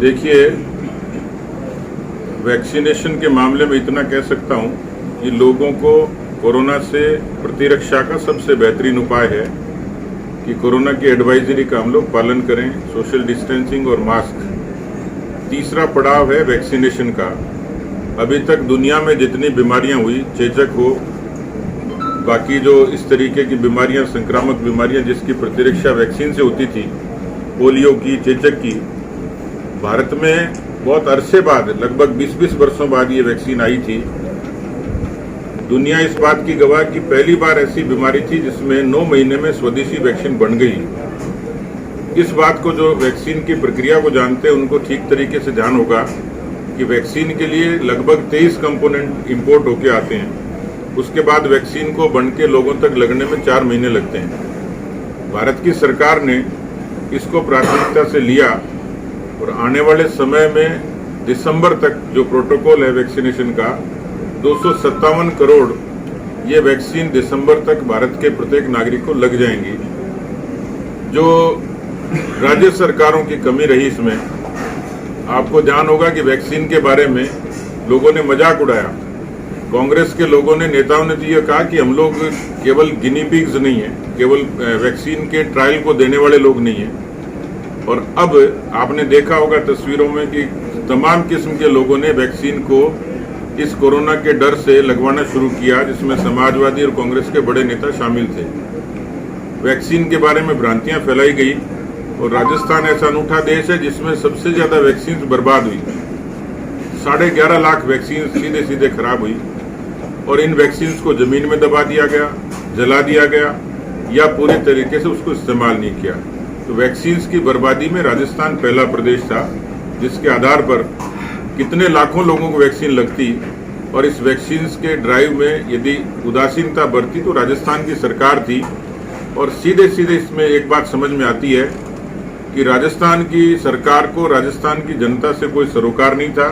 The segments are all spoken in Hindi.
देखिए, वैक्सीनेशन के मामले में इतना कह सकता हूं कि लोगों को कोरोना से प्रतिरक्षा का सबसे बेहतरीन उपाय है कि कोरोना की एडवाइजरी का हम लोग पालन करें, सोशल डिस्टेंसिंग और मास्क। तीसरा पड़ाव है वैक्सीनेशन का। अभी तक दुनिया में जितनी बीमारियां हुई, चेचक हो, बाकी जो इस तरीके की बीमारियां, संक्रामक बीमारियां जिसकी प्रतिरक्षा वैक्सीन से होती थी, पोलियो की, चेचक की, भारत में बहुत अरसे बाद, लगभग 20-20 वर्षों बाद ये वैक्सीन आई थी। दुनिया इस बात की गवाह कि पहली बार ऐसी बीमारी थी जिसमें 9 महीने में स्वदेशी वैक्सीन बन गई। इस बात को जो वैक्सीन की प्रक्रिया को जानते हैं उनको ठीक तरीके से ध्यान होगा कि वैक्सीन के लिए लगभग 23 कंपोनेंट इंपोर्ट होके आते हैं। उसके बाद वैक्सीन को बन के लोगों तक लगने में 4 महीने लगते हैं। भारत की सरकार ने इसको प्राथमिकता से लिया और आने वाले समय में दिसंबर तक जो प्रोटोकॉल है वैक्सीनेशन का, 257 करोड़ ये वैक्सीन दिसंबर तक भारत के प्रत्येक नागरिक को लग जाएंगी। जो राज्य सरकारों की कमी रही इसमें, आपको ध्यान होगा कि वैक्सीन के बारे में लोगों ने मजाक उड़ाया। कांग्रेस के लोगों ने, नेताओं ने तो ये कहा कि हम लोग केवल गिनी पिग्स नहीं है, केवल वैक्सीन के ट्रायल को देने वाले लोग नहीं है। और अब आपने देखा होगा तस्वीरों में कि तमाम किस्म के लोगों ने वैक्सीन को इस कोरोना के डर से लगवाना शुरू किया, जिसमें समाजवादी और कांग्रेस के बड़े नेता शामिल थे। वैक्सीन के बारे में भ्रांतियां फैलाई गई और राजस्थान ऐसा अनूठा देश है जिसमें सबसे ज्यादा वैक्सीन बर्बाद हुई। 11.5 लाख वैक्सीन सीधे सीधे खराब हुई और इन वैक्सीन को जमीन में दबा दिया गया, जला दिया गया या पूरे तरीके से उसको इस्तेमाल नहीं किया। तो वैक्सीन की बर्बादी में राजस्थान पहला प्रदेश था, जिसके आधार पर कितने लाखों लोगों को वैक्सीन लगती। और इस वैक्सीन के ड्राइव में यदि उदासीनता बरती तो राजस्थान की सरकार थी। और सीधे सीधे इसमें एक बात समझ में आती है कि राजस्थान की सरकार को राजस्थान की जनता से कोई सरोकार नहीं था।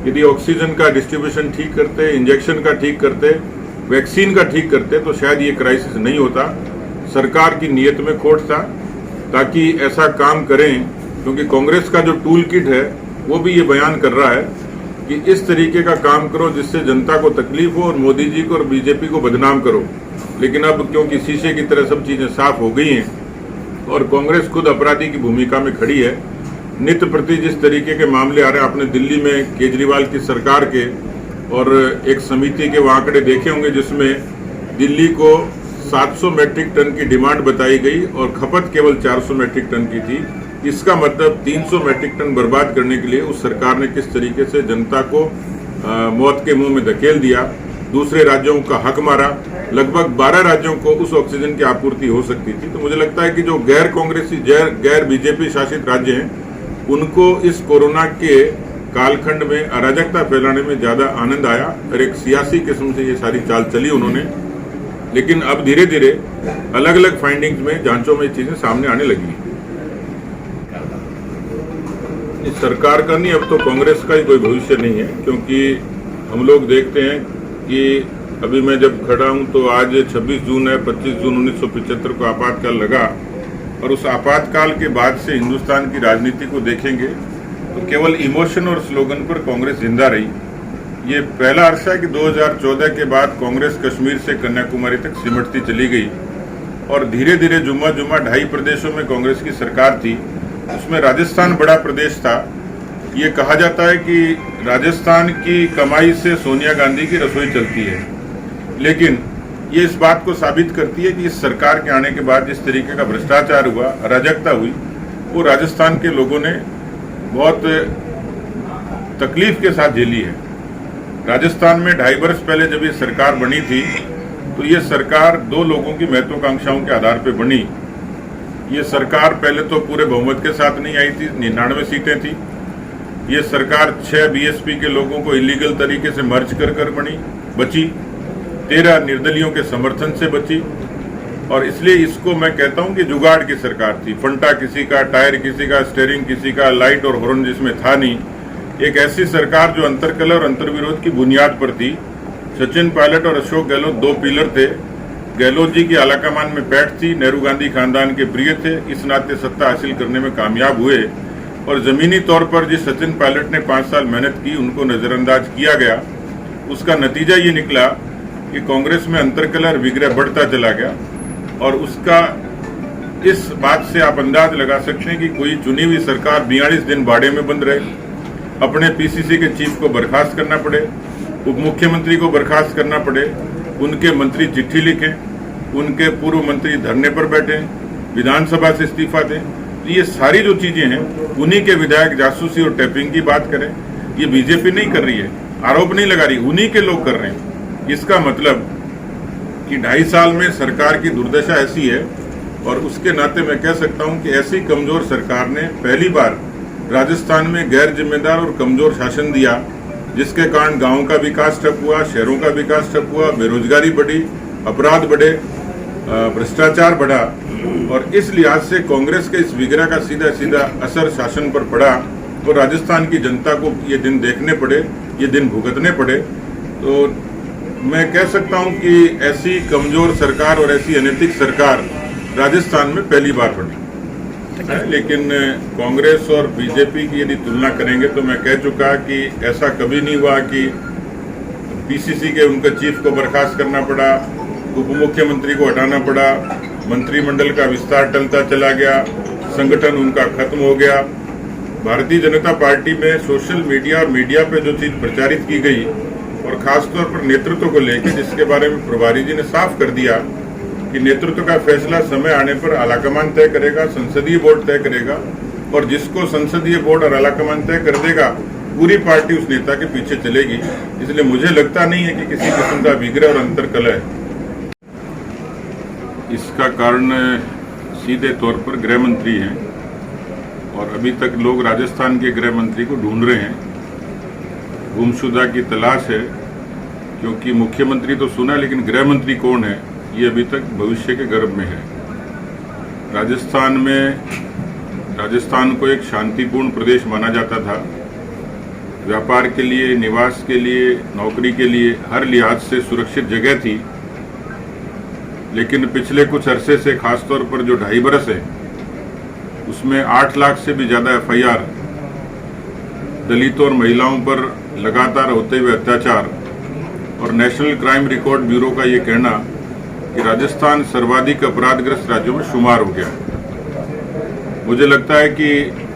यदि ऑक्सीजन का डिस्ट्रीब्यूशन ठीक करते, इंजेक्शन का ठीक करते, वैक्सीन का ठीक करते तो शायद ये क्राइसिस नहीं होता। सरकार की नीयत में खोट था ताकि ऐसा काम करें, क्योंकि कांग्रेस का जो टूल किट है वो भी ये बयान कर रहा है कि इस तरीके का काम करो जिससे जनता को तकलीफ हो और मोदी जी को और बीजेपी को बदनाम करो। लेकिन अब क्योंकि शीशे की तरह सब चीजें साफ हो गई हैं और कांग्रेस खुद अपराधी की भूमिका में खड़ी है, नित्य प्रति जिस तरीके के मामले आ रहे हैं, आपने दिल्ली में केजरीवाल की सरकार के और एक समिति के वहाँ आंकड़े देखे होंगे जिसमें दिल्ली को 700 मैट्रिक टन की डिमांड बताई गई और खपत केवल 400 मैट्रिक टन की थी। इसका मतलब 300 मैट्रिक टन बर्बाद करने के लिए उस सरकार ने किस तरीके से जनता को मौत के मुंह में धकेल दिया, दूसरे राज्यों का हक मारा। लगभग 12 राज्यों को उस ऑक्सीजन की आपूर्ति हो सकती थी। तो मुझे लगता है कि जो गैर कांग्रेसी, गैर बीजेपी शासित राज्य हैं, उनको इस कोरोना के कालखंड में अराजकता फैलाने में ज्यादा आनंद आया और एक सियासी किस्म से ये सारी चाल चली उन्होंने। लेकिन अब धीरे धीरे अलग अलग फाइंडिंग्स में, जांचों में चीजें सामने आने लगी। इस सरकार का नहीं, अब तो कांग्रेस का ही कोई भविष्य नहीं है, क्योंकि हम लोग देखते हैं कि अभी मैं जब खड़ा हूं तो आज 26 जून है, 25 जून 1975 को आपातकाल लगा और उस आपातकाल के बाद से हिंदुस्तान की राजनीति को देखेंगे तो केवल इमोशन और स्लोगन पर कांग्रेस जिंदा रही। ये पहला अरसा है कि 2014 के बाद कांग्रेस कश्मीर से कन्याकुमारी तक सिमटती चली गई और धीरे धीरे जुम्मा 2.5 प्रदेशों में कांग्रेस की सरकार थी। उसमें राजस्थान बड़ा प्रदेश था। ये कहा जाता है कि राजस्थान की कमाई से सोनिया गांधी की रसोई चलती है, लेकिन ये इस बात को साबित करती है कि इस सरकार के आने के बाद जिस तरीके का भ्रष्टाचार हुआ, अराजकता हुई, वो राजस्थान के लोगों ने बहुत तकलीफ के साथ झेली है। राजस्थान में 2.5 वर्ष पहले जब ये सरकार बनी थी तो ये सरकार 2 लोगों की महत्वाकांक्षाओं के आधार पर बनी। ये सरकार पहले तो पूरे बहुमत के साथ नहीं आई थी, 99 सीटें थी। ये सरकार 6 बीएसपी के लोगों को इलीगल तरीके से मर्ज कर बची, 13 निर्दलियों के समर्थन से बची। और इसलिए इसको मैं कहता हूं कि जुगाड़ की सरकार थी। फंटा किसी का, टायर किसी का, स्टीयरिंग किसी का, लाइट और हॉर्न जिसमें था नहीं। एक ऐसी सरकार जो अंतरकलह और अंतर्विरोध की बुनियाद पर थी। सचिन पायलट और अशोक गहलोत 2 पिलर थे। गहलोत जी की आलाकमान में पैठ थी, नेहरू गांधी खानदान के प्रिय थे, इस नाते सत्ता हासिल करने में कामयाब हुए। और ज़मीनी तौर पर जिस सचिन पायलट ने 5 साल मेहनत की उनको नज़रअंदाज किया गया। उसका नतीजा ये निकला कि कांग्रेस में अंतर्कलह विग्रह बढ़ता चला गया और उसका इस बात से आप अंदाज लगा सकते हैं कि कोई चुनी हुई सरकार 42 दिन बाड़े में बंद रहे, अपने पीसीसी के चीफ को बर्खास्त करना पड़े, उप मुख्यमंत्री को बर्खास्त करना पड़े, उनके मंत्री चिट्ठी लिखें, उनके पूर्व मंत्री धरने पर बैठे, विधानसभा से इस्तीफा दें। तो ये सारी जो चीजें हैं, उन्हीं के विधायक जासूसी और टैपिंग की बात करें। ये बीजेपी नहीं कर रही है, आरोप नहीं लगा रही, उन्हीं के लोग कर रहे हैं। इसका मतलब कि 2.5 साल में सरकार की दुर्दशा ऐसी है और उसके नाते मैं कह सकता हूं कि ऐसी कमजोर सरकार ने पहली बार राजस्थान में गैर जिम्मेदार और कमजोर शासन दिया, जिसके कारण गांवों का विकास ठप हुआ, शहरों का विकास ठप हुआ, बेरोजगारी बढ़ी, अपराध बढ़े, भ्रष्टाचार बढ़ा। और इस लिहाज से कांग्रेस के इस विग्रह का सीधा सीधा असर शासन पर पड़ा और राजस्थान की जनता को ये दिन देखने पड़े, ये दिन भुगतने पड़े। तो मैं कह सकता हूं कि ऐसी कमजोर सरकार और ऐसी अनैतिक सरकार राजस्थान में पहली बार बनी। लेकिन कांग्रेस और बीजेपी की यदि तुलना करेंगे तो मैं कह चुका कि ऐसा कभी नहीं हुआ कि पीसीसी के उनके चीफ को बर्खास्त करना पड़ा, उप मुख्यमंत्री को हटाना पड़ा, मंत्रिमंडल का विस्तार टलता चला गया, संगठन उनका खत्म हो गया। भारतीय जनता पार्टी में सोशल मीडिया और मीडिया पे जो चीज प्रचारित की गई और खासतौर पर नेतृत्व को लेकर, जिसके बारे में प्रभारी जी ने साफ कर दिया कि नेतृत्व का फैसला समय आने पर आलाकमान तय करेगा, संसदीय बोर्ड तय करेगा और जिसको संसदीय बोर्ड और आलाकमान तय कर देगा पूरी पार्टी उस नेता के पीछे चलेगी। इसलिए मुझे लगता नहीं है कि किसी किस्म का विग्रह और अंतर्कलह है। इसका कारण सीधे तौर पर गृह मंत्री हैं और अभी तक लोग राजस्थान के गृह मंत्री को ढूंढ रहे हैं। गुमशुदा की तलाश है, क्योंकि मुख्यमंत्री तो सुना लेकिन गृह मंत्री कौन है ये अभी तक भविष्य के गर्भ में है। राजस्थान को एक शांतिपूर्ण प्रदेश माना जाता था। व्यापार के लिए, निवास के लिए, नौकरी के लिए हर लिहाज से सुरक्षित जगह थी। लेकिन पिछले कुछ अरसे से, खासतौर पर जो 2.5 बरस है, उसमें 8 लाख से भी ज़्यादा FIR, दलितों और महिलाओं पर लगातार होते हुए अत्याचार और नेशनल क्राइम रिकॉर्ड ब्यूरो का ये कहना कि राजस्थान सर्वाधिक अपराधग्रस्त राज्यों में शुमार हो गया। मुझे लगता है कि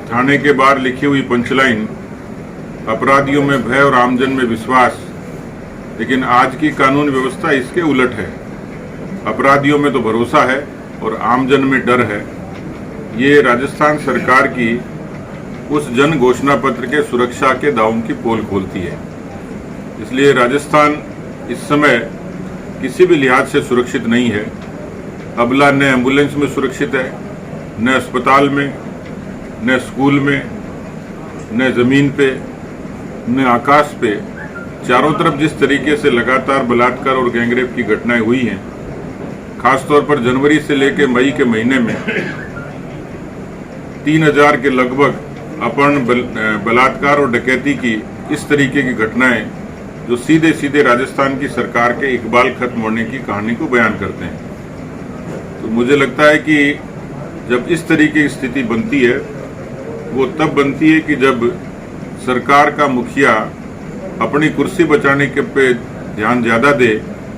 थाने के बाहर लिखी हुई पंचलाइन, अपराधियों में भय और आमजन में विश्वास, लेकिन आज की कानून व्यवस्था इसके उलट है। अपराधियों में तो भरोसा है और आमजन में डर है। ये राजस्थान सरकार की उस जन घोषणा पत्र के सुरक्षा के दावों की पोल खोलती है। इसलिए राजस्थान इस समय किसी भी लिहाज से सुरक्षित नहीं है। अबला न एम्बुलेंस में सुरक्षित है, न अस्पताल में, न स्कूल में, न जमीन पे, न आकाश पे। चारों तरफ जिस तरीके से लगातार बलात्कार और गैंगरेप की घटनाएं हुई हैं, खासतौर पर जनवरी से लेकर मई के महीने में 3000 के लगभग अपहरण, बलात्कार और डकैती की इस तरीके की घटनाएं जो सीधे सीधे राजस्थान की सरकार के इकबाल खत्म होने की कहानी को बयान करते हैं। तो मुझे लगता है कि जब इस तरीके की स्थिति बनती है, वो तब बनती है कि जब सरकार का मुखिया अपनी कुर्सी बचाने के पे ध्यान ज़्यादा दे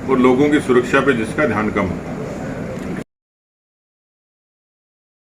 और लोगों की सुरक्षा पे जिसका ध्यान कम हो।